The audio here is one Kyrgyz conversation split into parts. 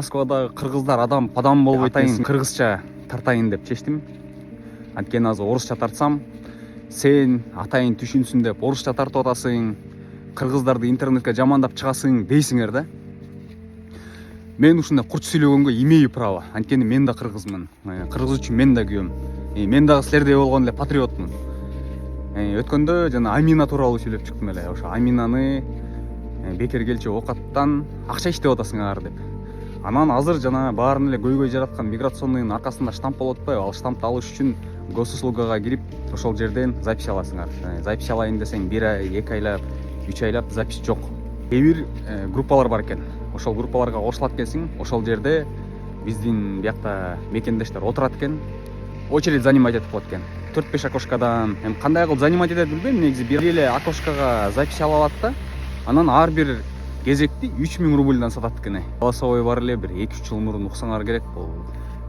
Москвадагы кыргыздар адам падам болбойт атайын кыргызча тартайын деп чечтим. Анткени азыр орусча тартсам, сен атайын түшүнсүн деп орусча тартып атасың, кыргыздарды интернетке жамандап чыгасың дейсиңер да. Мен ушундай курч сүйлөгөнгө имею право. Анткени мен да кыргызмын. Кыргыз үчүн мен да күйөм. Мен дагы силердей болгон эле патриотмун. Өткөндө жана Амина тууралуу сүйлөп чыктым эле. Ошо Аминаны бекер келчү оокаттан акча иштеп атасыңар деп. Анан азыр жана баарын эле көйгөй жараткан миграционныйдын аркасында штамп болуп атпайбы? Ал штампты алыш үчүн госуслугага кирип, ошол жерден запись аласыңар. Запись алайын десең 1 ай, 2 айлап, 3 айлап запись жок. Кээ бир группалар бар экен. Ошол группаларга кошулат экенсиң. Ошол жерде биздин биякта мекендештер отурат экен. Очередь занимать этип коет экен. 4-5 окошкадан. Кандай кылып занимать этет билбейм, негизи бир эле окошкага запись алып алат да, анан ар бир кезекти 3000 рубльдан сатат экен. Голосовой бар эле, бир 2-3 жыл мурун уксаңар керек бул.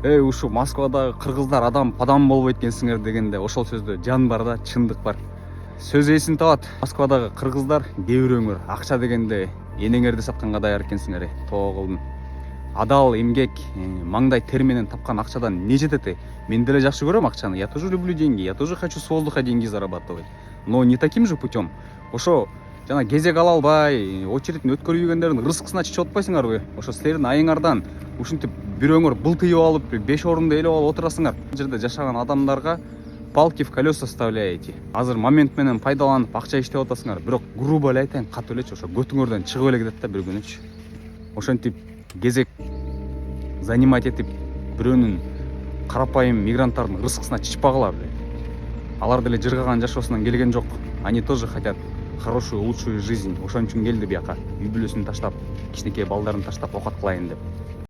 Ушу Москвадагы кыргыздар адам падам болбойт экенсиңер дегенде ошол сөздө жан бар да, чындык бар. Сөз эсин табат. Москвадагы кыргыздар кээ бирөөңөр акча дегенде энеңерди сатканга даяр экенсиңер. Тоо кылдым. Адал эмгек, маңдай тер менен тапкан акчадан не жетет? Мен деле жакшы көрөм акчаны. Я тоже люблю деньги. Я тоже хочу с воздуха деньги зарабатывать. Но не таким же путем. Ошо жана кезек ала албай, очередин өткөрүйгөндөрдүн рызкысына чечип атпайсыңарбы? Ошо силердин айыңардан ушинтип бирөөңөр былтыйып алып, 5 орунду ээлеп алып отурасыңар. Бул жерде жашаган адамдарга палки в колеса вставляете. Азыр момент менен пайдаланып акча иштеп атасыңар. Бирок грубо эле айтайын, катуу элечи, ошо көтүңөрдөн чыгып эле кетет да бир күнүчү. Ошентип кезек занимать этип бирөөнүн карапайым мигранттардын рызкысына чычпагыла. Алар деле жыргаган жашоосунан келген жок. Они тоже хотят хорошую, лучшую жизнь. Ошон үчүн келди бияка. Үй бүлөсүн таштап, кичинекей балдарын таштап окат кылайын деп.